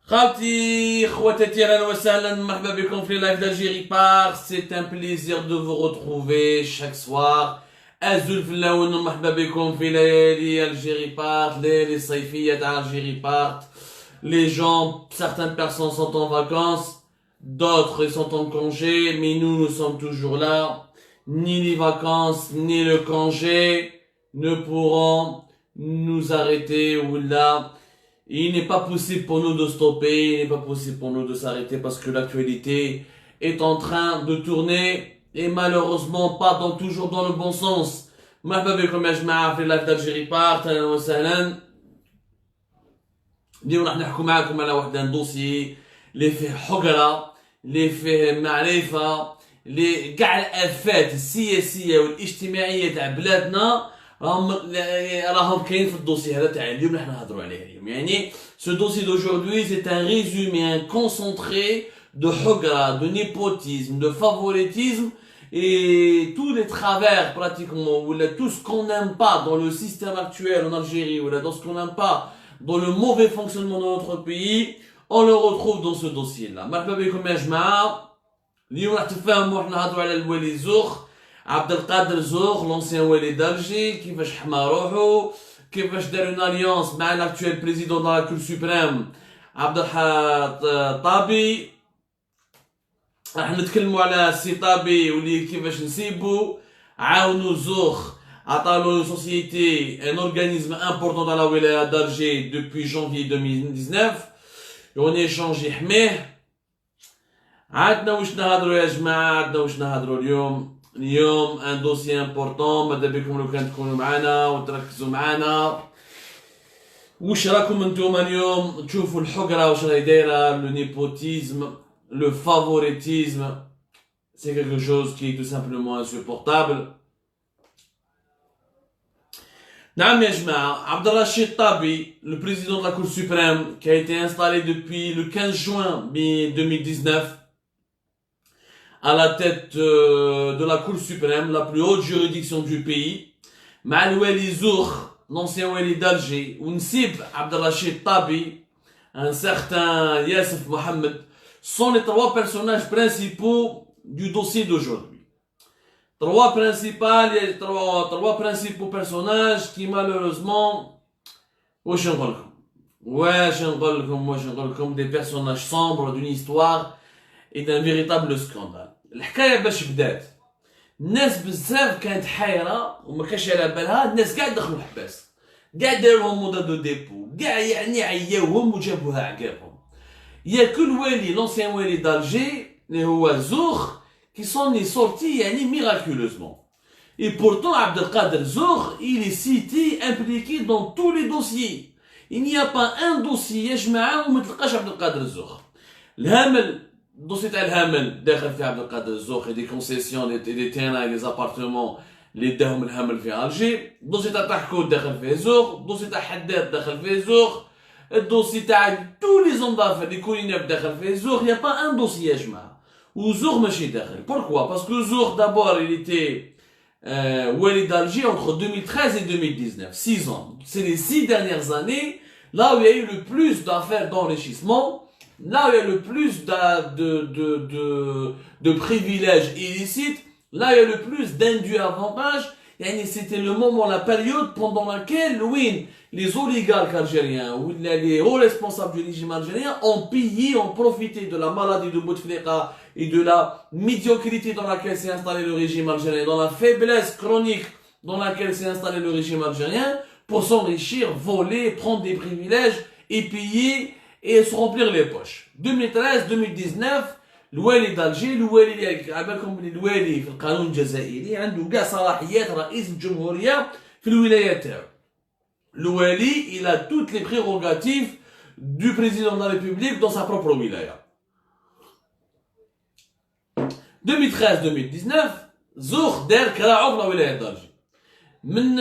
Khalti, khouatati, ahlan wa sahlan, marhaba bikum fi live d'Algérie Part. C'est un plaisir de vous retrouver chaque soir. Azul fillaoun, marhaba bikum fi layali Algérie Part, layali sayfiyat Algérie Part. Les gens, certaines personnes sont en vacances, d'autres sont en congé, mais nous sommes toujours là. Ni les vacances, ni le congé ne pourront nous arrêter ou là. Il n'est pas possible pour nous de stopper, il n'est pas possible pour nous de s'arrêter parce que l'actualité est en train de tourner et malheureusement pas toujours dans le bon sens. مرحبا بكم يا جماعة في اللايف d'Algérie Part, أهلا وسهلا. اليوم راح نحكوا معكم على واحد دوسي اللي فيه حقرة، اللي فيه معرفة، اللي كاع الآفات السياسية والاجتماعية تاع بلادنا راهم كاين في الدوسي هذا تاع اليوم اللي راح نهضروا عليه اليوم. يعني ce dossier d'aujourd'hui c'est un résumé, un concentré de حقرة, de népotisme, de favoritisme et tous les travers pratiquement, ou tout ce qu'on n'aime pas dans le système actuel en Algérie, ou dans ce qu'on n'aime pas dans le mauvais fonctionnement de notre pays, on le retrouve dans ce dossier-là. مرحبا بكم يا جماعة. اليوم راح تفهموا راح نهضروا على الوالي زوخ عبد القادر زوخ، l'ancien والي d'Alger، كيفاش حمى روحو، كيفاش دار une alliance مع l'actuel président de la Cour suprême عبد الحق طابي. راح نتكلموا على السي طابي واللي كيفاش نسيبو عاونوا زوخ عطالو société, un organisme important dans la wilaya d'Alger depuis janvier 2019 on échange يحميه. عندنا واش نهضروا يا جماعه، عندنا واش نهضروا اليوم ان دوسي امبورطون. ماذا بكم لو كان تكونوا معنا وتركزوا معنا. واش راكم انتم اليوم تشوفوا الحقره واش راهي دايره، لو نيبوتيزم، le favoritisme, c'est quelque chose qui est tout simplement insupportable. نعم يا جماعة، عبد الرشيد طابي, le président de la Cour suprême, qui a été installé depuis le 15 juin 2019 à la tête de la Cour suprême, la plus haute juridiction du pays, مع الوالي زوخ, l'ancien wali d'Alger, ونسيب عبد الرشيد طابي, un certain Yassif Mohamed, sont les trois personnages principaux du dossier d'aujourd'hui. Trois principaux personnages qui malheureusement, des personnages sombres d'une histoire et d'un véritable scandale. الحكاية باش بدات الناس بزاف كانت حايرة وما كانش على بالها، الناس قاعد دخلوا الحباس، قاعد داروا لهم مودا دو ديبو، قاع يعني عياوهم وجابوها عقابهم. Il y a que le wali, l'ancien wali d'Alger, le Zoukh, qui sont sortis miraculeusement. Et pourtant, Abdelkader Zoukh, il est cité, impliqué dans tous les dossiers. Il n'y a pas un dossier, يجمع وما تلقاش Abdelkader Zoukh. الهامل, dossier تاع الهامل داخل في Abdelkader Zoukh, et des concessions, des terrains, des appartements, اللي داهم الهامل في ألجي. dossier تاع تحكود داخل فيه زوخ, dossier تاع حداد داخل فيه زوخ. الدوسي تاع tous les hommes d'affaires اللي كلنا داخل فيه زوخ. Il n'y a pas un dossier يا جماعه وزوخ ماشي داخل. Pourquoi? Parce que Zoukh d'abord il était wali d'Alger entre 2013 et 2019, 6 ans. C'est les 6 dernières années là où il y a eu le plus d'affaires d'enrichissement, là où il y a le plus de privilèges illicites, là où il y a le plus d'indus avantages. C'était le moment, la période pendant laquelle les oligarques algériens ou les hauts responsables du régime algérien ont pillé, ont profité de la maladie de Bouteflika et de la médiocrité dans laquelle s'est installé le régime algérien, dans la faiblesse chronique dans laquelle s'est installé le régime algérien pour s'enrichir, voler, prendre des privilèges et piller et se remplir les poches. 2013-2019, الوالي d'Alger, الوالي عبالكم الوالي في القانون الجزائري عنده كاع صلاحيات رئيس الجمهورية في الولايات تاعو. الوالي il a toutes les prérogatives du président de la République dans sa propre wilaya. 2013-2019 زوخ دار كراعو في الولاية d'Alger. من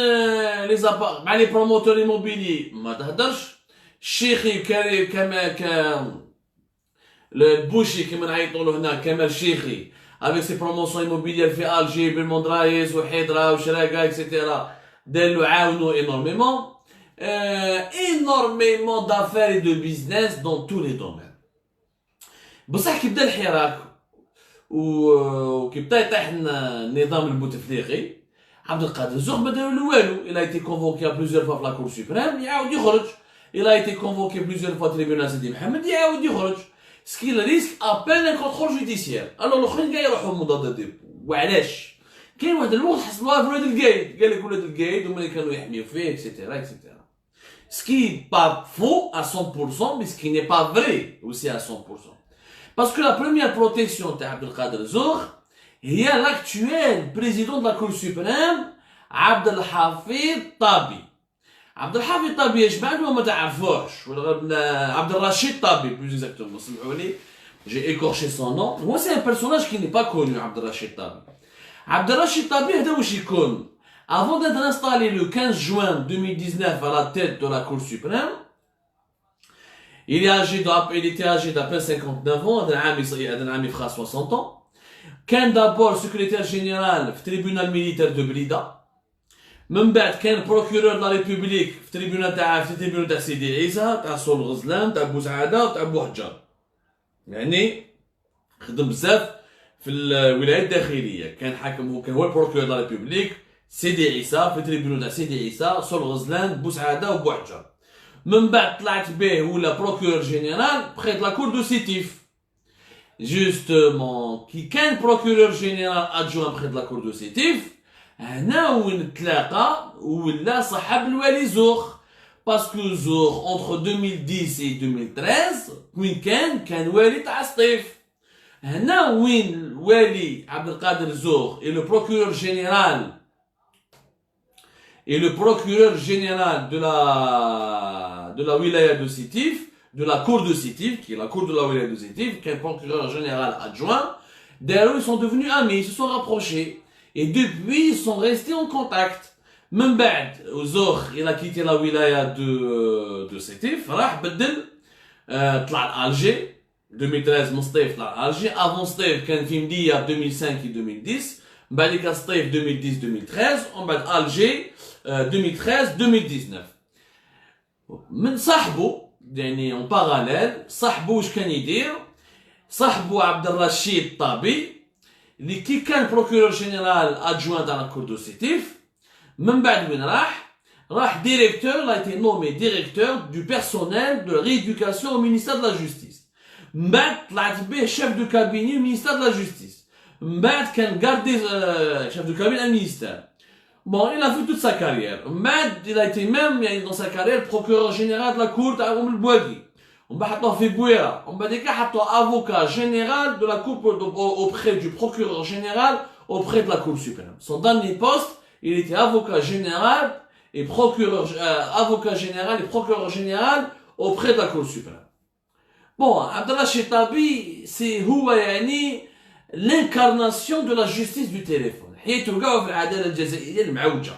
مع les promoteurs immobiliers ما تهدرش. الشيخي كما le Bouchi qui m'a dit هنا كمال شيخي avec ses promotions immobilières في Alger بالمندرايس وحيدرا وشراقة etc. دار له عاونوا énormément. énormément d'affaires et de business dans tous les domaines. بصح كي بدا الحراك وكي بدا يطيح النظام البوتفليقي عبد القادر الزوق ما داروا له والو. Il a été convoqué à plusieurs fois في لا كور سوبريم يعاود يخرج. Il a été convoqué plusieurs fois tribunal سيدي محمد يعاود يخرج. سكيل ريسك ابل ان كونترول جوديسيير. الو الاخرين كاع يروحوا مضاد ديبو. وعلاش؟ كاين واحد الوقت حسبوها في ولاد القايد، قال لك ولاد القايد هما اللي كانوا يحميو فيه اكسيتيرا اكسيتيرا. سكي با فو à 100% mais ce qui n'est pas vrai aussi à 100%. Parce que la première protection de Abdelkader Zour هي l'actuel président de la Cour suprême عبد الحفيظ طابي. عبد الحفيظ طابي اش بعد ما تعرفوش ولا عبد الرشيد طابي plus exactement سمحوا لي j'ai écorché son nom. هو c'est un personnage qui n'est pas connu عبد الرشيد طابي. عبد الرشيد طابي هذا واش يكون avant d'être installé le 15 juin 2019 à la tête de la Cour suprême. Il était âgé d'à peine 59 ans, هذا العام fera 60 ans. كان d'abord secrétaire général في tribunal militaire de Blida. من بعد كان procureur de la République في tribunal تاع سيدي عيسى تاع صول غزلان تاع بوسعادة وتاع بوحجر. يعني خدم بزاف في الولايات الداخلية. كان حاكم هو procureur de la République سيدي عيسى في tribunal تاع سيدي عيسى صول غزلان بوسعادة وبوحجر. من بعد طلعت به ولا procureur général près de la cour de Sétif. Justement, qui كان procureur général adjoint près de la cour de Sétif, هنا وين تلاقى ولا صاحب الوالي زوخ. باسكو زوخ entre 2010 et 2013 وين كان والي تاع سطيف. هنا وين الوالي عبد القادر زوخ et le procureur général de la wilaya de Sétif, de la cour de Sétif, qui est la cour de la wilaya de Sétif, qui est le procureur général adjoint. D'ailleurs, ils sont devenus amis, ils se sont rapprochés. Et depuis, ils sont restés en contact. Même بعد Zohr, il a quitté la wilaya de Sétif, راح بدل طلع Alger 2013 من سطيف طلع Alger. Avant سطيف كان في مدية 2005 et 2010. بعد كان سطيف 2010 2013. ومن بعد Alger 2013 2019. من صاحبه يعني اون باراليل صاحبه واش كان يدير؟ صاحبه عبد الرشيد طابي اللي كي كان بروكورور جينيرال ادجوان تاع لا كور دو سيتيف. من بعد وين راح ديريكتور لا ايتي نومي ديريكتور دو بيرسونيل دو ريدوكاسيون او مينيستير دو لا جوستيس. من بعد طلعت به شيف دو كابيني مينيستير دو لا جوستيس. من بعد كان غاردي شيف دو كابيني المينيستير. Bon, il a fait toute sa carrière. Il a été même, dans sa carrière, procureur général de la cour de Bouagui. On va fait Bouera. On va dire avocat général de la cour auprès du procureur général auprès de la cour suprême. Son dernier poste, il était avocat général et procureur général auprès de la cour suprême. Bon, Abdallah Chetabi, c'est l'incarnation de la justice du téléphone. حياته كاع في العداله الجزائريه المعوجه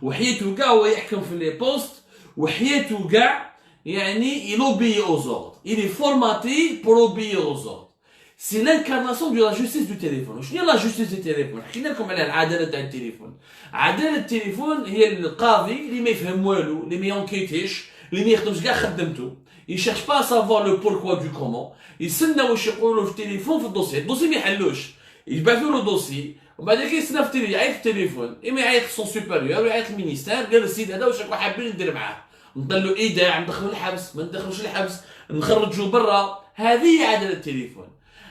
وحياته كاع هو يحكم في لي بوست وحياته كاع يعني يلوبي aux ordres. Il est formaté pour obéir aux ordres. C'est l'incarnation de la justice du téléphone. شنو هي لا جوستيس دو تيليفون؟ حكينا لكم على العداله تاع التليفون. عداله التليفون هي القاضي اللي ما يفهم والو، اللي ما ينكيتيش، اللي ما يخدمش كاع خدمته. Il cherche pas à savoir le pourquoi du comment. يستنى واش يقولوا في التليفون في الدوسي ما يحلوش. يبعثوا له دوسي وبعد كي يستنى في يعيط في التليفون، اما يعيط سون سوبيريور ويعيط المينيستير قال السيد هذا واش راكم حابين ندير معاه؟ ندير له ايداع، ندخلو الحبس، ما ندخلوش الحبس، نخرجوه برا. هذه عداله التليفون.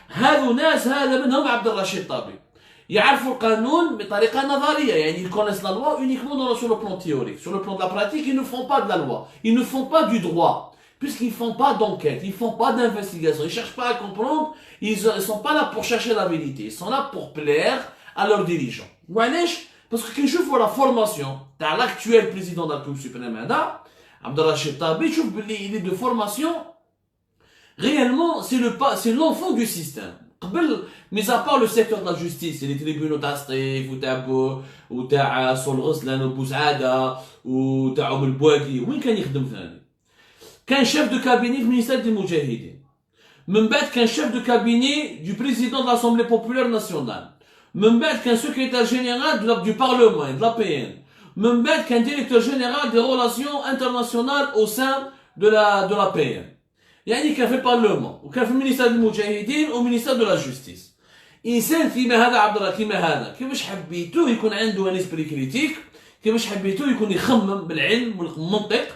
هذو ناس هذا منهم عبد الرشيد طابي. يعرفوا القانون بطريقه نظريه، يعني ils connaissent la loi uniquement sur le plan théorique. Sur le plan de la pratique, ils ne font pas de la loi, ils ne font pas du droit. Puisqu'ils ne font pas d'enquête, ils ne font pas d'investigation, ils ne cherchent pas à comprendre, ils ne sont pas là pour chercher la vérité, ils sont là pour plaire à leurs dirigeants. Parce que quand je vois la formation de l'actuel président de la Cour suprême, Abdelrachid Tabi, je vois qu'il est de formation, réellement, c'est l'enfant du système. Mais à part le secteur de la justice, les tribunaux d'Astif, ou t'as Sol Ghazlan, ou Bouzada, ou t'as Oum el-Bouagui, où est-ce qu'il y a كان chef de cabinet du ministère des Moudjahidines. من بعد كان chef de cabinet du président de l'Assemblée populaire nationale. من بعد كان secrétaire général du Parlement et de la PN. من بعد كان ديريكتور جينيرال دي ريلاسيون انترناسيونال او سان دو لا بي ام. يعني كان في البارلمون وكان في المينيستير المجاهدين ومينيستير دو لا جوستيس. انسان كيما هذا عبد الله كيما هذا كيفاش حبيتو يكون عنده ان اسبري كريتيك، كيفاش حبيتو يكون يخمم بالعلم والمنطق،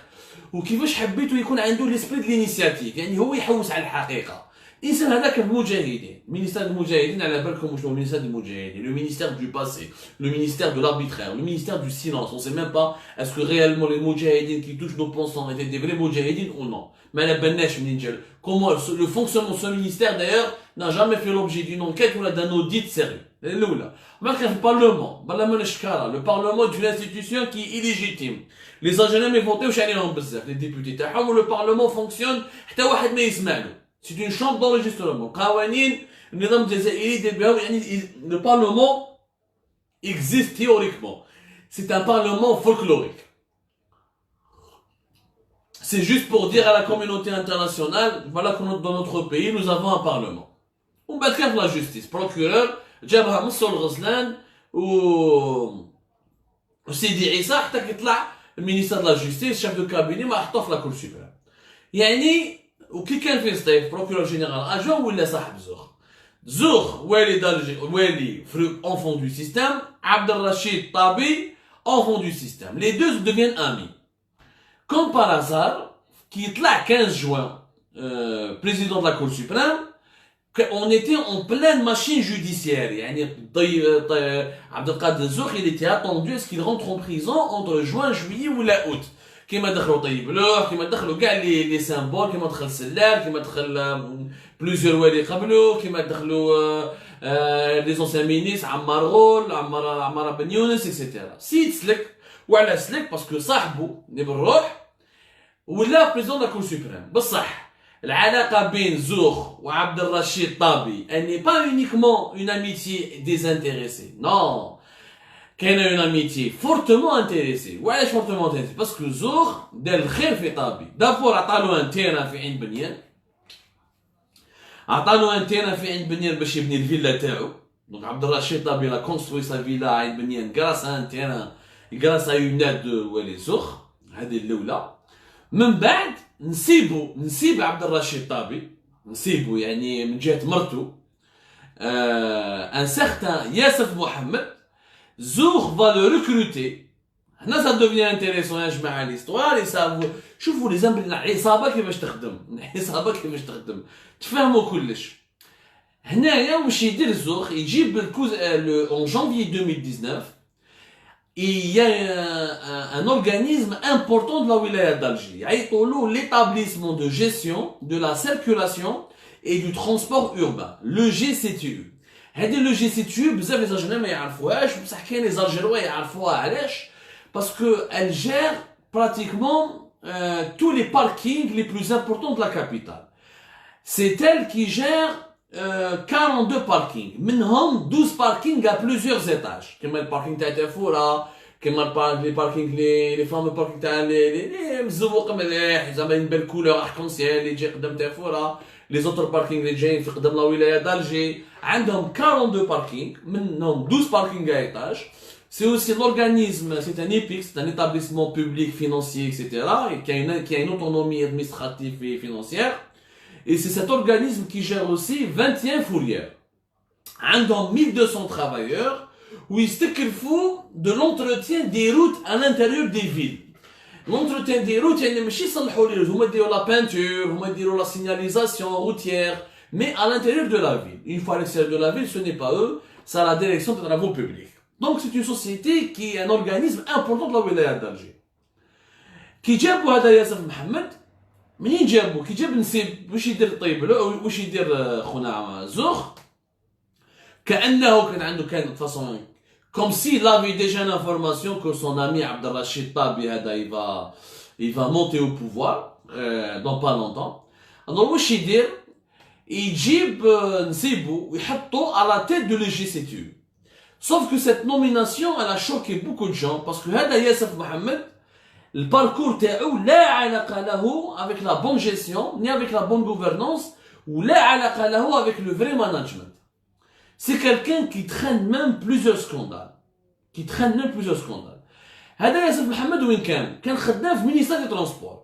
وكيفاش حبيتو يكون عنده ليسبري دينيسياتيف، يعني هو يحوس على الحقيقه. الانسان هذا كان المجاهدين، مينيستير المجاهدين على بالكم شنو مينيستير المجاهدين، لو مينيستير دو باسي، لو مينيستير دو لاربيترير، لو مينيستير دو سيلونس، اون سي ميم با اسكو ريالمون لي مجاهدين كي توش نو بونسون ايتي دي فري مجاهدين او نون، ما على بالناش منين جا كومون لو فونكسيونمون سو مينيستير دايوغ n'a jamais fait l'objet d'une enquête ou d'un audit sérieux. الأولى. ما كان في البرلمان، برلمان الشكارة، le parlement est une institution qui est illégitime. Les Algériens ما يفوتيوش عليهم بزاف، les députés تاعهم، و le parlement fonctionne حتى واحد ما يسمع له. C'est une chambre d'enregistrement. قوانين النظام الجزائري يدير بهم يعني le parlement existe théoriquement. C'est un parlement folklorique. C'est juste pour dire à la communauté internationale, voilà que dans notre pays, nous avons un parlement. ومن بعد كان في لا جوستيس بروكورور جابها من سول غزلان وسيدي عيسى حتى كيطلع المينيستر لا جوستيس شاف دو كابيني ما حطوه في لا كور سوبريم. يعني وكي كان في سطيف بروكورور جينيرال اجون ولا صاحب زوخ والي دالجي والي enfant du système, عبد الرشيد طابي enfant du système. Les deux deviennent amis. Comme par hasard, qui يطلع 15 juin président de la Cour suprême, on était en pleine machine judiciaire. يعني عبد القادر الزوخ il était attendu à ce qu'il rentre en prison entre juin, juillet ou la août. كيما دخلوا طيب لوح، كيما دخلوا كاع لي سامبول، كيما دخل سلال، كيما دخل بلوزيور والي قبلو، كيما دخلوا لي زونسيان مينيس عمار غول، عمار بن يونس اكسيتيرا. سيد سلك وعلى سلك باسكو صاحبو اللي بالروح ولا بريزون لا كور سوبريم. بصح العلاقه بين زوخ وعبد الرشيد طابي اني با يونيكمون اون اميتي ديزانتيريسي، نو كاينه اون اميتي فورتمون انتيريسي. وعلاش فورتمون انتيريسي؟ باسكو زوخ دار الخير في طابي. دابور عطالو ان تيران في عين بنيان، عطالو ان تيران في عين بنيان باش يبني الفيلا تاعو. دونك عبد الرشيد طابي لا كونستروي سا فيلا عين بنيان غراس ان تيران، غراس ا اون اد دو والي زوخ. هذه الاولى. من بعد نسيب عبد الرشيد طابي، نسيبو يعني من جهه مرتو ان سيغتان ياسف محمد. زوخ va le recruter. هنا ça devient intéressant يا جماعه ليستوار. يسافو شوفوا لي زنب العصابه كيفاش تخدم، العصابه كيفاش تخدم، تفهموا كلش. هنايا واش يدير زوخ؟ يجيب الكوز en janvier 2019 il y a un organisme important de la wilaya d'Alger يعيطولو l'établissement de gestion de la circulation et du transport urbain, le GCTU. هذه لو جي سي تي بزاف لي زالجيريان ما يعرفوهاش، بصح كاين لي زالجيروا يعرفوها. علاش؟ باسكو elle gère pratiquement tous les parkings les plus importants de la capitale. C'est elle qui gère 42 parkings، منهم 12 parkings à plusieurs étages، كما الباركينغ تاع تافورا، كما لي باركينغ لي فامو باركينغ تاع لي مزوق مليح زعما بال كولور اركونسيال اللي يجي قدام تافورا. لي زوتر باركينغ اللي جايين في قدام لا ولايه دالجي عندهم 42 باركينغ، منهم 12 باركينغ à étage. C'est aussi l'organisme, c'est un EPIC, c'est un établissement public, financier, etc. et qui a une autonomie administrative et financière. Et c'est cet organisme qui gère aussi 21 fourrières. عندهم 1200 travailleurs ويستكلفوا de l'entretien des routes à l'intérieur des villes. L'entretien des routes يعني ماشي يصلحوا لي هما يديروا لا بانتور، هما يديروا لا سيناليزاسيون روutière، mais à l'intérieur de la ville. Une fois à l'extérieur de la ville, ce n'est pas eux, c'est la direction des travaux publics. Donc c'est une société qui est un organisme important de la wilaya d'Alger. كي جابوا هذا ياسف محمد، منين جابوا؟ كي جاب نسيب واش يدير طيب له واش يدير خونا زوخ؟ كأنه كان عنده كان فاصون comme s'il avait déjà l'information que son ami Abdel Rachid Tabi il va monter au pouvoir dans pas longtemps. Alors واش يدير؟ يجيب نسيبو ويحطو à la tête de l'EGCTU. Sauf que cette nomination elle a choqué beaucoup de gens parce que هذا ياسف محمد الباركور تاعو لا علاقه له avec la bonne gestion ni avec la bonne gouvernance ولا علاقه له avec le vrai management. C'est quelqu'un qui traîne même plusieurs scandales. هذا ياسف محمد وين كان خدام في مينيستير دي ترونسبور.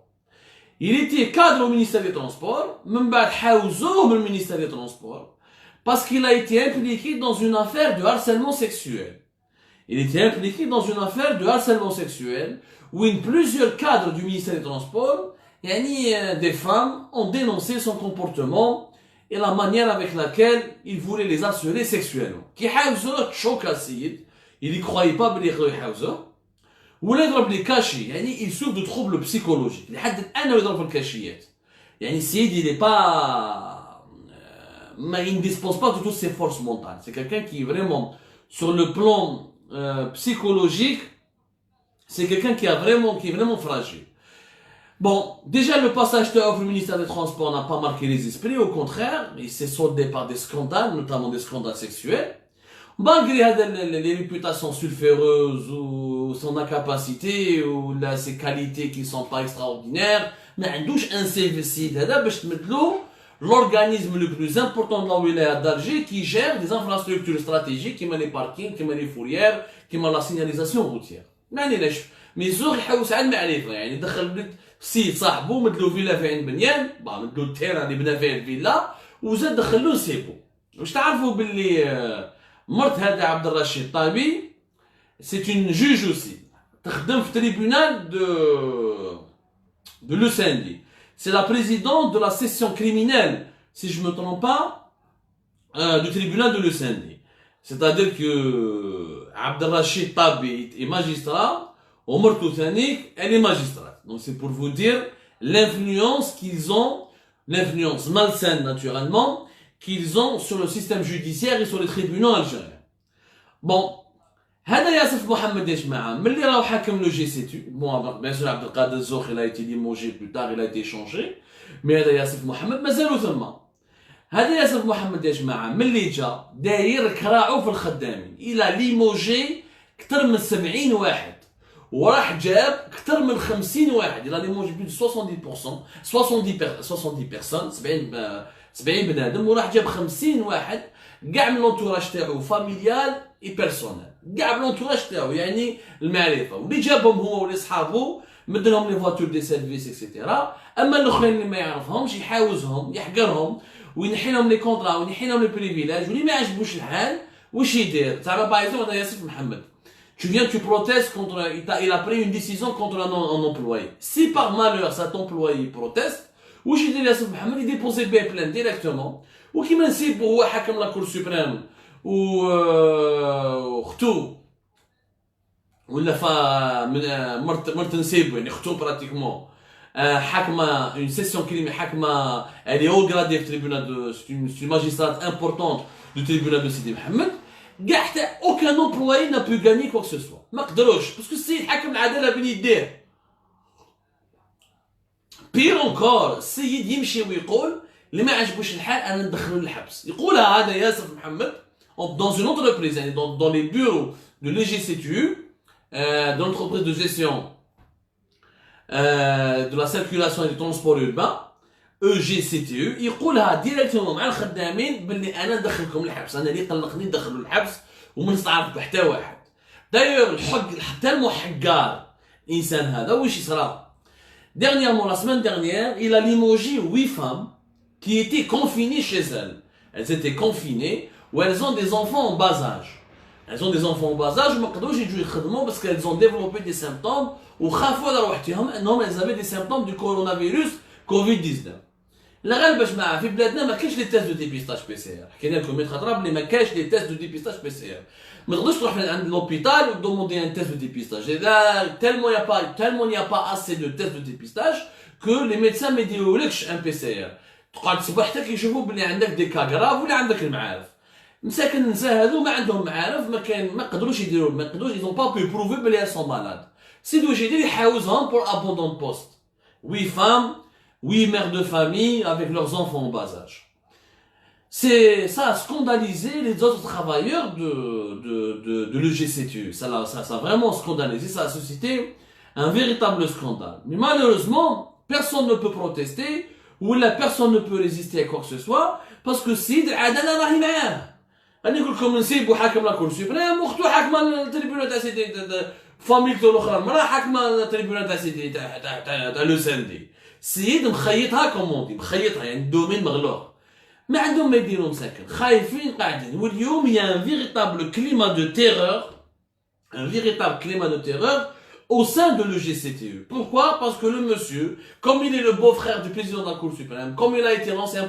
Il était cadre au ministère des Transports, من بعد حاوزوه من ministère des Transports, parce qu'il a été impliqué dans une affaire de harcèlement sexuel. Il était impliqué dans une affaire de harcèlement sexuel, où plusieurs cadres du ministère des Transports, des femmes, ont dénoncé son comportement et la manière avec laquelle il voulait les assurer sexuellement. Qui حاوزوه تشوك السيد, il y croyait pas بلي يقدروا يحاوزوه. ولا يضرب لي كاشي, il souffre de troubles psychologiques. لحد الان يضرب الكاشيات. السيد il est pas, il ne dispose pas de toutes ses forces mentales. C'est quelqu'un qui est vraiment sur le plan psychologique, c'est quelqu'un qui est vraiment fragile. Bon, déjà le passage de au ministère des Transports n'a pas marqué les esprits, au contraire, il s'est soldé par des scandales, notamment des scandales sexuels. Malgré les réputations sulfureuses ou son incapacité ou ses qualités qui ne sont pas extraordinaires, mais un CV l'organisme le plus important de la wilaya d'Alger qui gère des infrastructures stratégiques, qui met les parkings, qui met les fourrières, qui met la signalisation routière. Mais زوغ يحوس على المعرفة, دخل سيد صاحبه مدلو فيلا في عين بنيان, مدلو التيران اللي بنا فيه الفيلا, وزاد دخلو سيبو. واش تعرفوا باللي مرت هذا عبد الرشيد طابي, c'est une juge aussi, تخدم في tribunal de l'Ucendi. C'est la présidente de la section criminelle, si je me trompe pas, du tribunal de l'Ucendi. C'est-à-dire que Abd al-Rachid Tabi est magistrat, Omar Toutanik, elle est magistrate. Donc c'est pour vous dire l'influence qu'ils ont, l'influence malsaine naturellement, qu'ils ont sur le système judiciaire et sur les tribunaux algériens. Bon, هذا ياسف محمد يا جماعه ملي راهو حاكم لو جي سي تي. بون بيان سور عبد القادر الزوخ il a été limogé plus tard, il a été changé, mais هذا ياسف محمد مازالو ثم. هذا ياسف محمد يا جماعه ملي جا داير كراعو في الخدامين, الى ليموجي اكثر من 70 واحد, وراح جاب اكثر من 50 واحد, الى ليموجي بلو 70 بيرسون 70 بنادم, وراح جاب 50 واحد كاع من لونتوراج تاعو فاميليال اي بيرسونيل, كاع لونتوراج تاعو المعرفه, واللي جابهم هو واللي صحابو مدلهم لي فواتور دي سيرفيس اكسيتيرا. اما الاخرين اللي ما يعرفهمش يحاوزهم يحقرهم وينحي لهم لي كونطرا وينحي لهم لي بريفيلاج, واللي ما عجبوش الحال واش يدير. تاع بايزون هذا ياسف محمد, tu viens tu protestes contre, il a pris une décision contre un employé. Si par malheur cet employé proteste, واش يدير ياسف محمد, يديبوزي بيه بلان ديريكتومون, وكيما نسيبو هو حكم لا كور سوبريم وختو ولا مرت نسيبو, ختو براتيكمون حاكمه اون سيسيون كريمي, حاكمه elle est haut gradée في tribunal, c'est une magistrate importante du tribunal de Sidi Mohamed. كاع حتى aucun employé n'a pu gagner quoi que ce soit, ما قدروش, باسكو السيد حكم العداله بين يديه. بير انكور, السيد يمشي ويقول اللي ما عجبوش الحال انا ندخلو للحبس. يقولها هذا ياسر محمد dans une entreprise, dans les bureaux de l'EGCTU, de l'entreprise de gestion de la circulation et du transport urbain, EGCTU, يقولها ديريكتومون مع الخدامين باللي انا ندخلكم للحبس, انا اللي قلقني ندخلو للحبس وما نستعرف بحتى واحد. داير الحق حتى المحقار الانسان هذا واش يصرا. Dernièrement, la semaine dernière, il a limogé 8 femmes qui étaient confinées chez elles. Elles étaient confinées ou elles ont des enfants en bas âge. Elles ont des enfants en bas âge, ما قدروش يجوا يخدموا parce qu'elles ont développé des symptômes وخافوا على روحتهم انهم elles avaient des symptômes du coronavirus Covid-19. لا غالبا جماعه في بلادنا ما كاينش لي تيست دو ديبيستاج بي سي ار. حكينا لكم 100 خطره بلي ما كاينش لي تيست دو ديبيستاج بي سي ار. ما تقدرش تروح عند لوبيتال ودوموندي ان تيست دو ديبيستاج. tellement il y a pas assez de tests de dépistage que les médecins ما يديرولكش ان بي سي ار. تقعد تصبح حتى كيشوفوا بلي عندك دي كا غراف ولا عندك المعارف. مساكن النساء هذو ما عندهم معارف, ما قدروش يديروا, ما قدروش ils ont pas pu prouver بلي elles sont malades. سيدو واش يدير يحاوزهم pour abandon de poste. 8 femmes, 8 mères de famille avec leurs enfants en bas âge. Ça a scandalisé les autres travailleurs de l'EGCTU. Ça a vraiment scandalisé, ça a suscité un véritable scandale. Mais malheureusement, personne ne peut protester ou la personne ne peut résister à quoi que ce soit parce que سيد العدالة راهي معاه. أنا نقول لكم نسيبوا حاكم لا كور سوبريم وختو حاكم التريبيونال تاع سيدي فاميلته الاخرى مراه حاكمه تريبيونال تاع سيدي تاع لو ساندي. السيد مخيطها كوموندي، مخيطها يعني الدومين مغلوق. ما عندهم ما يديروا مساكن، خايفين قاعدين. واليوم يا ان فيريتابل كليما دو تيرور، un véritable climat de terreur au sein de l'EGCTE. Pourquoi? Parce que le monsieur, comme il est le beau-frère du président de la Cour suprême, comme il a été l'ancien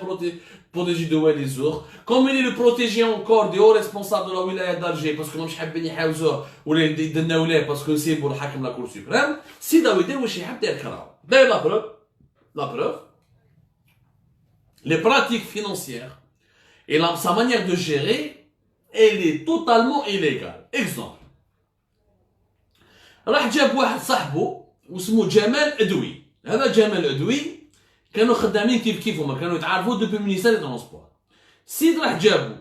protégé de Walizour, comme il est le protégé encore des hauts responsables de la wilaya d'Alger, parce que مش حابين يحاوزوه ولا يدناو ليه باسكو نسيبوا الحاكم لا كور سوبريم، سي داو يدير واش يحب داير كراو. داير la preuve, les pratiques financières et sa manière de gérer, elle est totalement illégale. Exemple. راح جاب واحد صاحبه واسمه جمال ادوي. هذا جمال ادوي كانوا خدامين كيفهم، كانوا يتعارفوا دوبي مينيستير دي ترونسبور. السيد راح جابو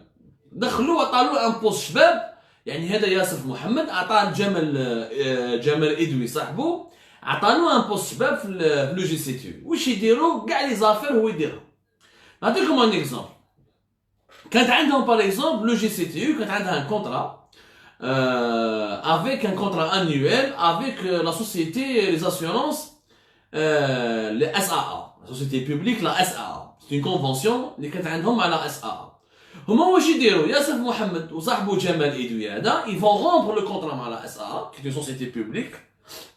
دخلوه عطالو ان بوست شباب، يعني هذا ياسر محمد عطاه جمال ادوي صاحبه، عطانو ان بوست شباب في لو جي سي تي. واش يديروا؟ كاع لي زافير هو يديرها. نعطيكم ان اكزومبل. كانت عندهم باغ اكزومبل لو جي سي تي كانت عندها ان كونترا avec un contrat annuel avec la société, les assurances, les SAA, la société publique, la SAA. C'est une convention اللي كانت عندهم على SAA. هما واش يديروا؟ ياسر محمد وصاحبه جمال إدوي هذا ils vont rompre le contrat مع la SAA qui est une société publique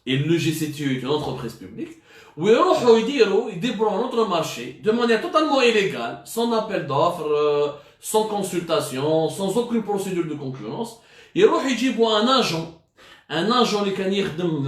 et le GCTE est une entreprise publique. ويروحوا يدبروا un autre marché de manière totalement illégale, sans appel d'offres, sans consultation, sans aucune procédure de concurrence. يروح يجيبوا ان اجون اللي كان يخدم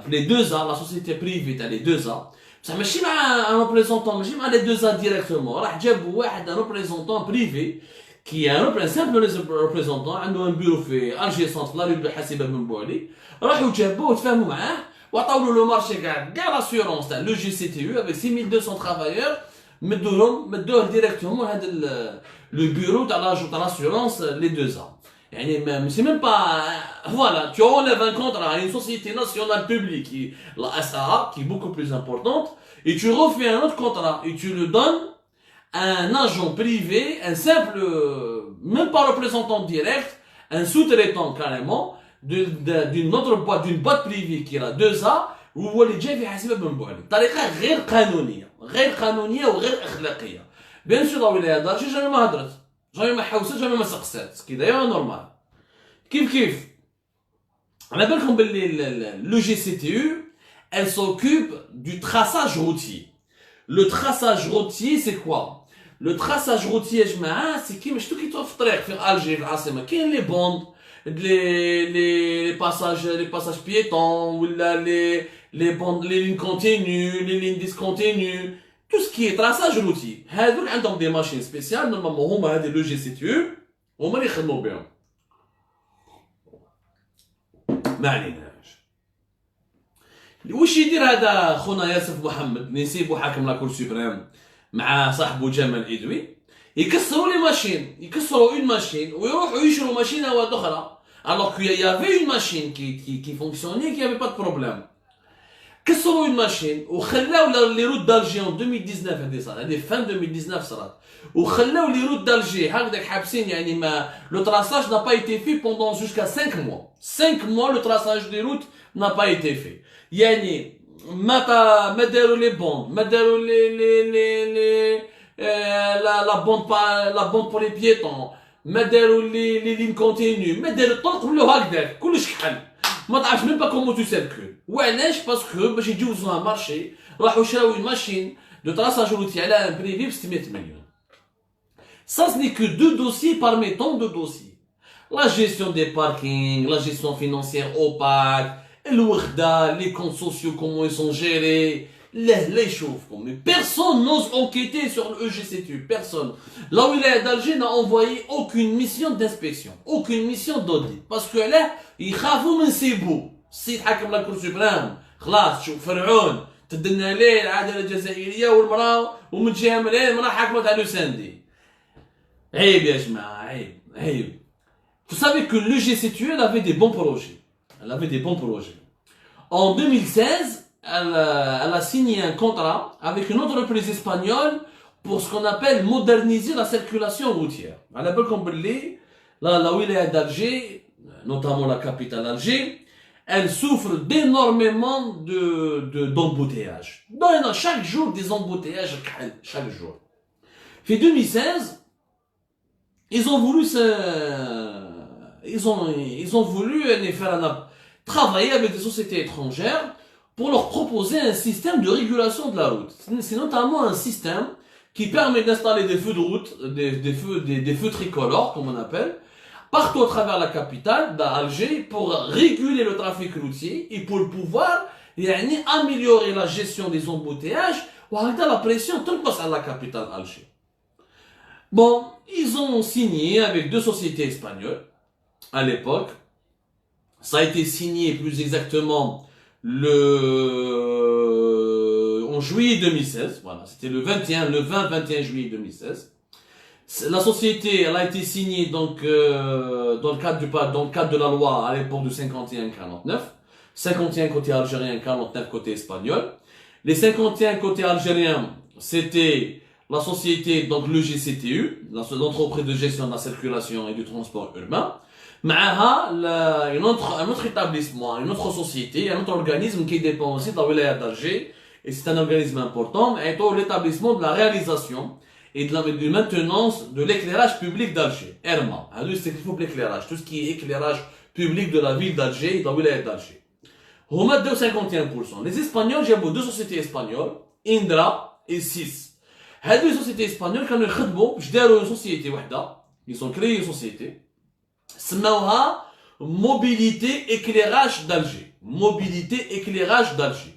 في لي دوزا لا سوسيتي بريفي تاع لي دوزا، بصح ماشي مع ان ريبريزونطون، ماشي مع لي دوزا ديريكتومون، راح جابوا واحد ان ريبريزونطون بريفي كي ان سامبل ريبريزونطون عنده ان بيرو في الجي سونتر لا ريب حاسبه بن بوعلي. راحوا جابوه وتفاهموا معاه وعطاو له لو مارشي كاع لاسيورونس تاع لو جي سي تي يو افيك 6200 ترافايور، مدوه ديريكتومون هذا لو بيرو تاع لاسيورونس لي دوزا. يعني c'est même pas voilà, tu enlèves un contrat à une société nationale publique qui la SAA qui est beaucoup plus importante et tu refais un autre contrat et tu le donnes à un agent privé, un simple même pas représentant direct, un sous-traitant carrément d'une autre boîte, d'une boîte privée qui a 2A وهو اللي جاي في حسابه بن بوعلي بطريقه غير قانونيه وغير اخلاقيه. بيان سور الولايه دارجي جامي ما هضرت، جامي ما حوست، جامي ما سقسات، كي داير نورمال. كيف على بالكم باللي لو جي سي تي يو elle s'occupe du traçage routier. Le traçage routier c'est quoi? Le traçage routier يا جماعه سي كيما شفتو كي توقف في الطريق في الجي في العاصمه كاين لي بوند les passages piétons ولا les bondes, les lignes continues, les lignes discontinues, tout ce qui est traçage routier. هذوك عندهم des machines spéciales normalement هما هذه لو جي سي تي يو هما اللي يخدموا بهم. ما عليناش. واش يدير هذا خونا ياسر محمد اللي نسيبو حاكم لا كور سوبريم مع صاحبو جمال إدوي؟ يكسروا لي ماشين، يكسروا اون ماشين ويروحوا يشروا ماشينه واحده اخرى. alors qu'il y avait une machine qui fonctionnait, qui avait pas de problème. كسروا une machine وخلاو لي روت d'Alger en 2019 هذه fin 2019 صارت وخلاو لي روت d'Alger هكذاك حابسين يعني ما le traçage n'a pas été fait pendant jusqu'à 5 mois. 5 mois le traçage des routes n'a pas été fait. يعني ما داروا لي بوند، ما داروا لي la bande pour les piétons، ما داروا لي لين كونتينيو، ما داروا الطرق ولاو هكذاك كلش كحل. ما تعرفش ميم با كومون تو سيركول. وعلاش؟ باسكو باش يجوزوها مارشي راحوا شراو ماشين دو تراساج روتي على ان بريفي ب 600 مليون. Ça ce n'est que 2 dossiers parmi tant de dossiers. La gestion des parkings, la gestion financière opaque, الوحدة, les comptes sociaux comment ils sont gérés. Là يشوفكم. Mais personne n'ose enquêter sur le EGCTU. Personne. La wilaya d'Alger n'a envoyé aucune mission d'inspection, aucune mission d'audit. Parce que là, يخافوا من سيبو. السيد حاكم لا كور سوبريم خلاص شوف فرعون تدنا ليه العداله الجزائريه والمراه ومن جهه من المراه حاكمه تاع لو ساندي. عيب يا جماعه، عيب. Vous savez que l'EGCTU elle avait des bons projets. Elle avait des bons projets. En 2016, elle a signé un contrat avec une entreprise espagnole pour ce qu'on appelle moderniser la circulation routière. La wilaya d'Alger, notamment la capitale Alger, elle souffre d'énormément d'embouteillages. Donc, chaque jour, des embouteillages, chaque jour. Puis 2016, ils ont voulu travailler avec des sociétés étrangères pour leur proposer un système de régulation de la route. C'est notamment un système qui permet d'installer des feux de route, des feux tricolores, comme on appelle, partout à travers la capitale d'Alger pour réguler le trafic routier et pour pouvoir améliorer la gestion des embouteillages ou la pression tout le à la capitale Alger. Bon, ils ont signé avec deux sociétés espagnoles à l'époque. Ça a été signé plus exactement en juillet 2016. Voilà, c'était le 20-21 juillet 2016. La société, elle a été signée donc dans le cadre de la loi à l'époque de 51-49. 51 côté algérien, 49 côté espagnol. Les 51 côté algérien, c'était la société, donc le GCTU, l'entreprise de gestion de la circulation et du transport urbain. معها un autre établissement, une autre société, un autre organisme qui dépend aussi de la wilaya d'Alger, et c'est un organisme important, et l'établissement de la réalisation et de la maintenance de l'éclairage public d'Alger, ERMA. C'est qu'il faut l'éclairage, tout ce qui est éclairage public de la ville d'Alger et de la wilaya d'Alger. On met 51%. Les Espagnols, j'ai deux sociétés espagnoles, Indra et SIS. Ces deux sociétés espagnoles, quand ils ont une société, ils ont créé une société, سموها mobilité éclairage d'Alger. Mobilité éclairage d'Alger.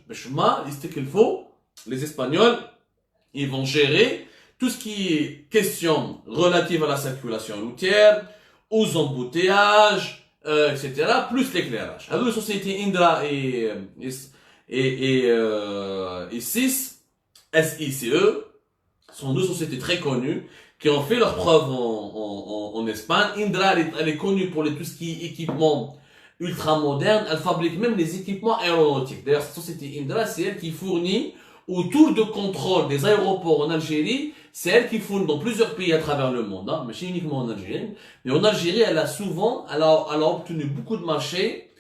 Les Espagnols, ils vont gérer tout ce qui est question relative à la circulation routière, aux embouteillages, etc., plus l'éclairage. Alors, les sociétés Indra et SICE, SICE, sont deux sociétés très connues qui ont fait leur preuve en Espagne. Indra, elle est connue pour tout ce qui est équipement ultra moderne. Elle fabrique même les équipements aéronautiques. D'ailleurs, cette société Indra, c'est elle qui fournit autour de contrôle des aéroports en Algérie. C'est elle qui fournit dans plusieurs pays à travers le monde, mais pas uniquement en Algérie. Mais en Algérie, elle a obtenu beaucoup de marchés,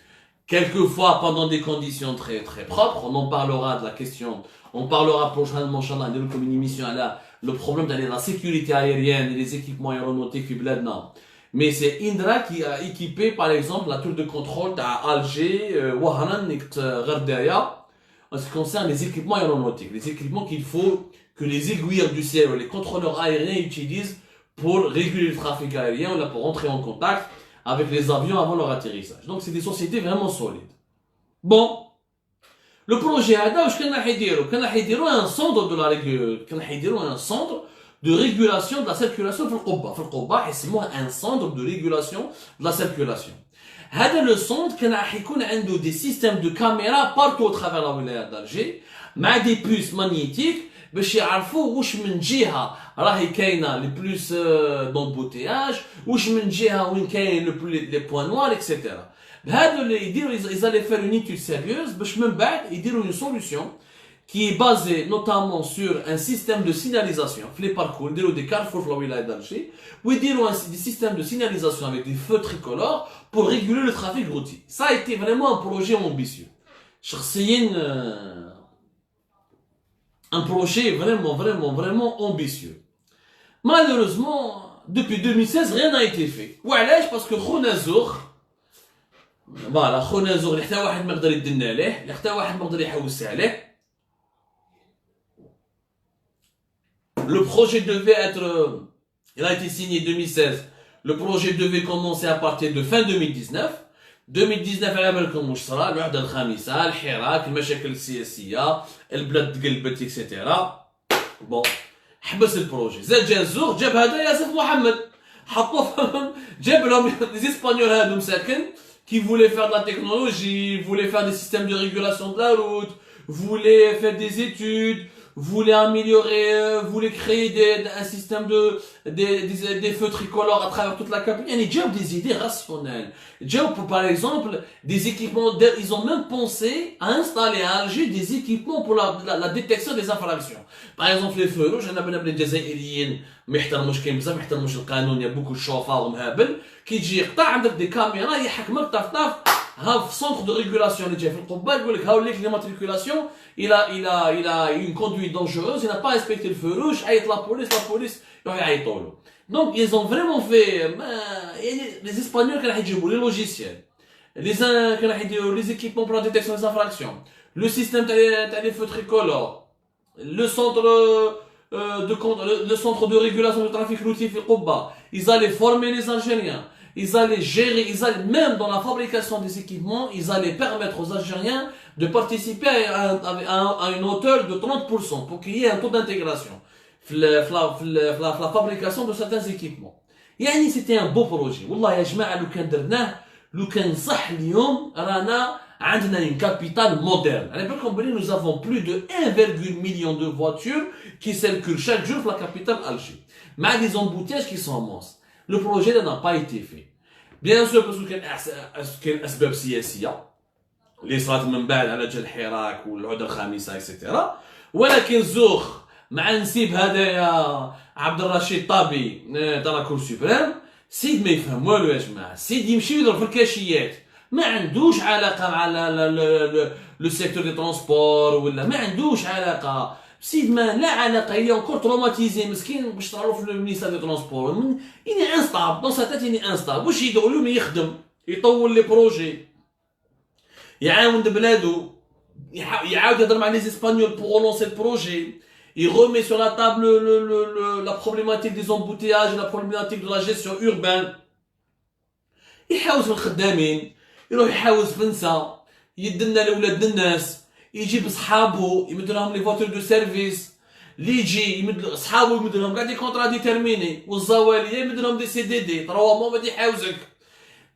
quelquefois pendant des conditions très, très propres. On en parlera de la question. On parlera prochainement, Inch'Allah, comme une émission à le problème de la sécurité aérienne et les équipements aéronautiques bladna. Mais c'est Indra qui a équipé, par exemple, la tour de contrôle à Alger, Wahanan et Gardaya, en ce qui concerne les équipements aéronautiques. Les équipements qu'il faut que les aiguilleurs du ciel ou les contrôleurs aériens utilisent pour réguler le trafic aérien ou pour entrer en contact avec les avions avant leur atterrissage. Donc, c'est des sociétés vraiment solides. Bon. Le projet هذا واش كان راح يديروا un centre de régulation de la circulation في القبة يسموه un centre de régulation de la circulation. هذا le centre كان راح يكون عنده des systèmes de caméras partout au travers la wilaya d'Alger مع des puces magnétiques باش يعرفوا واش من جهة راهي كاينة les plus d'embouteillage واش من جهة وين كاين les points noirs etc. Ils allaient faire une étude sérieuse, ils diront une solution qui est basée notamment sur un système de signalisation, les parcours, des carrefours de la wilaya d'Alger, ou ils diront des systèmes de signalisation avec des feux tricolores pour réguler le trafic routier. Ça a été vraiment un projet ambitieux. Un projet vraiment ambitieux. Malheureusement, depuis 2016, rien n'a été fait. Parce que Khounazour, فوالا خونا زوغ اللي حتى واحد ما يقدر يدنا عليه اللي حتى واحد ما يقدر يحوس عليه. Le projet devait être, il a été signé 2016. Le projet devait commencer à partir de fin 2019. 2019 على بالكم واش صرا الوحده الخامسه الحراك المشاكل السياسيه البلاد تقلبت اكسيتيرا. بون حبس البروجي زاد جا الزوغ جاب هذا ياسف محمد حطوه جاب لهم لي اسبانيول هادو مساكن qui voulaient faire de la technologie, voulaient faire des systèmes de régulation de la route, voulaient faire des études, voulaient améliorer, voulaient créer un système des feux tricolores à travers toute la capitale. Il y a des idées rationnelles. Par exemple, des équipements, ils ont même pensé à installer à Alger des équipements pour la détection des infractions. Par exemple, les feux rouges, ما يحترموش كاين بزاف ما يحترموش القانون. Il y a beaucoup de chauffeurs ومهابل كي تجي يقطع عندك دي كاميرا يحكمك طاف ها في centre de régulation اللي جاي في القبه يقول لك هاوليك ليماتريكولاسيون il a une conduite dangereuse, il n'a pas respecté le feu rouge, عيط la police يروحوا يعيطوا له. Donc ils ont vraiment fait les Espagnols كانوا يجيبوا les logiciels, كانوا يديروا les équipements pour la détection des infractions, le système تاع les feux tricolores, le centre le centre de régulation du trafic routier في القبه. Ils allaient former les Algériens, ils allaient gérer, même dans la fabrication des équipements, ils allaient permettre aux Algériens de participer à une hauteur de 30% pour qu'il y ait un taux d'intégration la fabrication de certains équipements. يعني c'était un beau projet. والله يا جماعة لو كان درناه لو كان صح اليوم رانا عندنا une capitale moderne. على بالكم بلي nous avons plus de 1,1 million de voitures qui circulent chaque jour dans la capitale Alger. مع des embouteillages qui sont immenses. Le projet n'a pas été fait. Bien sûr parce que كان أسباب سياسية اللي صارت من بعد على جال الحراك والعقدة الخامسة اكسيتيرا. ولكن زوخ مع نسيب هذايا عبد الرشيد طابي تاع لا كور سوبريم سيد ما يفهم والو يا جماعه. سيد يمشي يضرب في الكاشيات ما عندوش علاقه مع لو سيكتور دي ترونسبور ولا ما عندوش علاقه. سيد ما لا علاقه الي اونكور تروماتيزي مسكين باش طلعوا في المينيستير دي ترونسبور اني انستاب دون سا تات اني انستاب واش يدعوا له يخدم يطول لي بروجي يعاون بلادو يعاود يهضر مع لي اسبانيول بور لونسي البروجي. Il remet sur la table la problématique des embouteillages, la problématique de la gestion urbaine. يحاوز في الخدامين يروح يحاوز في النساء يدنا لولاد الناس يجيب صحابو يمد لهم لي فواتور دو سيرفيس اللي يجي يمد صحابو يمد لهم كاع دي كونطرا ديتيرميني والزواليه يمد لهم دي سي دي دي 3 موا غادي يحاوزك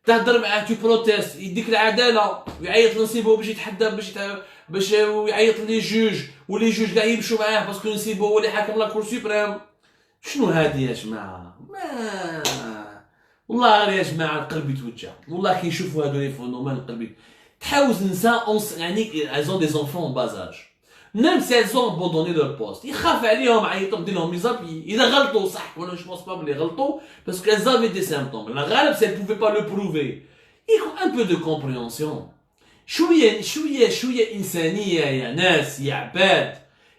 تهضر معاه تو بروتيست يديك العداله ويعيط لنصيبو باش يتحدى باش يعيط لي جوج ولي جوج كاع يمشوا معاه باسكو نصيبو هو اللي حاكم لا كور سوبريم. شنو هادي يا جماعه؟ ما والله غير يا جماعه القلب يتوجع والله كي نشوفوا هادو لي فونومان القلب تحاوز نساء يعني ازون دي زونفون اون باز même si elles ont abandonné leur poste يخاف عليهم عيطوا دير لهم ليزابي اذا غلطوا صح ولا جو بونس با بلي غلطوا باسكو elles avaient des symptômes. la غالب si elles pouvaient pas le prouver يكون un peu de compréhension. شويه انسانيه يا ناس يا عباد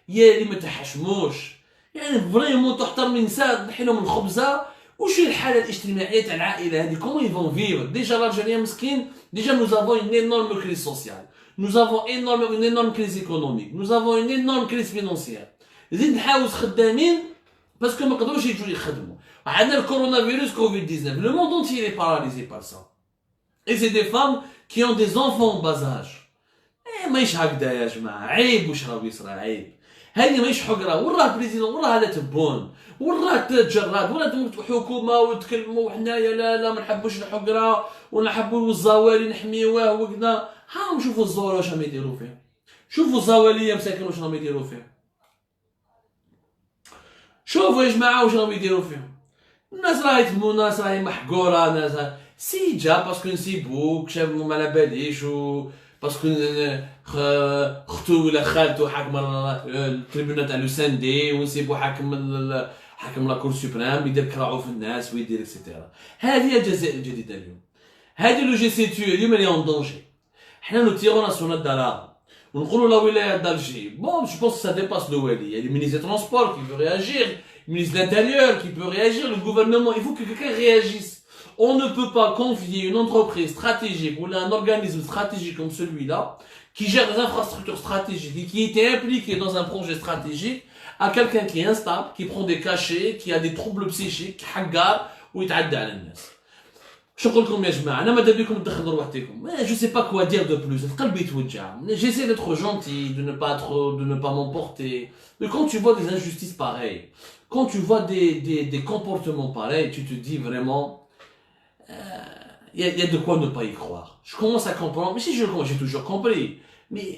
يا اللي ما تحشموش يعني فريمون تحترم النساء تحي لهم الخبزه. وش الحاله الاجتماعيه تاع العائله هذه كومون يفون فيفر ديجا l'Algérien مسكين ديجا nous avons une énorme crise sociale, nous avons une énorme crise économique, nous avons une énorme crise financière. زيد نحاوز خدامين باسكو ما قدروش يجوا يخدموا. عندنا الكورونا فيروس كوفيد 19 le monde entier est paralysé par ça et c'est des femmes qui ont des enfants en bas âge. ماهيش هكذا يا جماعه عيب واش راه يصرى عيب. هذه ماهيش حقره وراه بريزيدون وراه لا تبون وراه تجرد ولا حكومه وتكلموا وحنايا لا ما نحبوش الحقره ونحبوا الزوالي نحميوه وكذا. هاهم شوفوا الزوار واش راهم يديروا فيه. شوفوا الزواليه مساكن واش راهم يديروا فيه. شوفوا يا جماعه واش راهم يديروا فيهم. الناس راهي تمو ناس راهي محقوره ناس سي جا باسكو نسيبوك شاف ما على باليش و باسكو اختو ولا خالته حاكم التريبيونال تاع لو سان دي ونسيبو حاكم لا كور سوبريم يدير كراعو في الناس ويدير اكسيتيرا. هذه هي الجزائر الجديده اليوم. هذه لو جي سي تو اليوم اللي اون دونجي. حنا نو تيرو ناسيونال دالاغ ونقولوا لا ولايه دالجي بون جو بونس سا ديباس لو والي. يعني المينيستر دي ترونسبور كي بو رياجير, le ministre de l'Intérieur qui peut réagir, le gouvernement, il faut que quelqu'un réagisse. On ne peut pas confier une entreprise stratégique ou un organisme stratégique comme celui-là, qui gère des infrastructures stratégiques et qui était impliqué dans un projet stratégique, à quelqu'un qui est instable, qui prend des cachets, qui a des troubles psychiques, qui حقار ويتعدى على الناس. شو نقول لكم يا جماعه؟ انا ماذا بكم تدخلوا روحتكم. جو سي با كوا دير دو بلوس. القلب يتوجع. J'essaie d'être gentil, de ne pas m'emporter. Mais quand tu vois des injustices pareilles, quand tu vois des comportements pareils, tu te dis vraiment il y a de quoi ne pas y croire. Je commence à comprendre, mais si j'ai toujours compris. Mais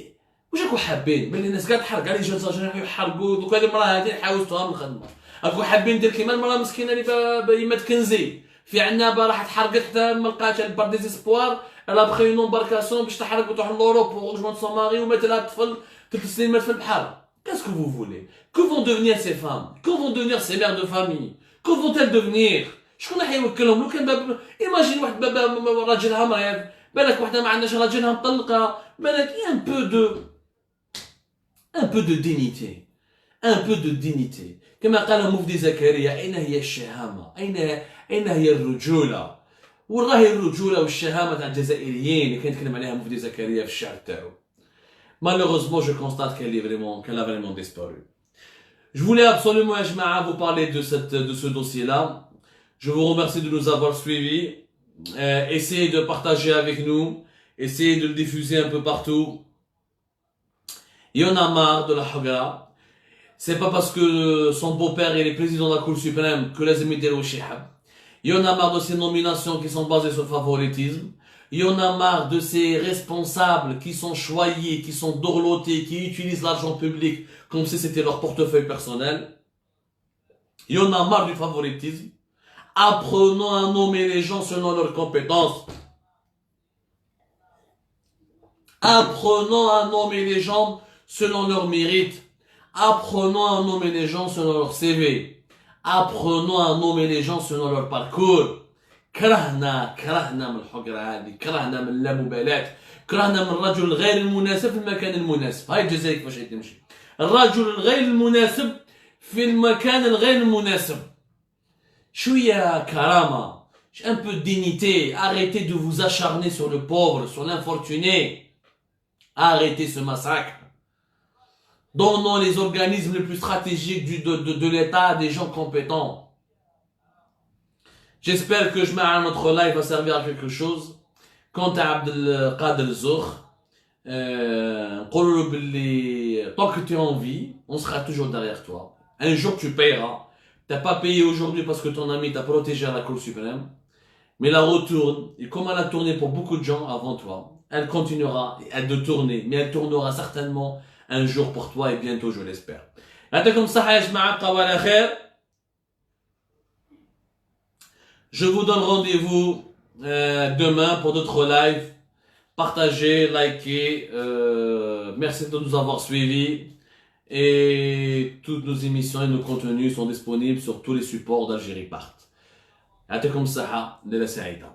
واش راكم حابين بلي الناس كاع تحرق على جال صاجين يحرقوا دوك هذه المراه هذه حاوزتوها من الخدمه. راكم حابين دير كيما المراه مسكينه اللي ما تكنزي في عنابه راح تحرقت حتى ما لقاتش بار ديزيسبوار الا بخي اون امباركاسيون باش تحرق وتروح لوروب وغجمون سون ماري ومات لها طفل 3 سنين مات في البحر. Qu'est-ce que vous voulez? Que vont devenir ces femmes? Que vont devenir ces mères de famille? Que vont-elles devenir? شكون راح يوكلهم؟ لو كان باب ايماجين واحد بابا راجلها مريض بالك وحده ما عندهاش راجلها مطلقه بالك un peu de dignité un peu de dignité كما قال مفدي زكريا أين هي الشهامة أين هي الرجولة والله الرجولة والشهامة تاع الجزائريين اللي كان يتكلم عليها مفدي زكريا في الشعر تاعو. Malheureusement, je constate qu'elle a vraiment disparu. Je voulais absolument, Ajma'a, vous parler de ce dossier-là. Je vous remercie de nous avoir suivis. Essayez de partager avec nous. Essayez de le diffuser un peu partout. Il y en a marre de la Hagra. C'est pas parce que son beau-père est le président de la Cour suprême que les amis au Shihab. Il y en a marre de ces nominations qui sont basées sur le favoritisme. Il y en a marre de ces responsables qui sont choyés, qui sont dorlotés, qui utilisent l'argent public comme si c'était leur portefeuille personnel. Il y en a marre du favoritisme. Apprenons à nommer les gens selon leurs compétences. Apprenons à nommer les gens selon leurs mérites. Apprenons à nommer les gens selon leur CV. Apprenons à nommer les gens selon leur parcours. كرهنا من الحقرة هذه كرهنا من اللامبالاة كرهنا من الرجل الغير المناسب في المكان المناسب. هاي الجزائر كيفاش تمشي الرجل الغير المناسب في المكان الغير المناسب. شوية كرامة un peu de dignité. Arrêtez de vous acharner sur le pauvre, sur l'infortuné. Arrêtez ce massacre. Donnons les organismes les plus stratégiques de l'État à des gens compétents. J'espère que notre live va servir à quelque chose. Quant à Abdelkader Zour, tant que tu es en vie, on sera toujours derrière toi. Un jour tu payeras. T'as pas payé aujourd'hui parce que ton ami t'a protégé à la Cour suprême. Mais la roue tourne. Et comme elle a tourné pour beaucoup de gens avant toi, elle continuera de tourner. Mais elle tournera certainement un jour pour toi et bientôt, je l'espère. Je vous donne rendez-vous demain pour d'autres lives. Partagez, likez. Merci de nous avoir suivis. Et toutes nos émissions et nos contenus sont disponibles sur tous les supports d'Algérie Part. Atekom Saha de la Saïda.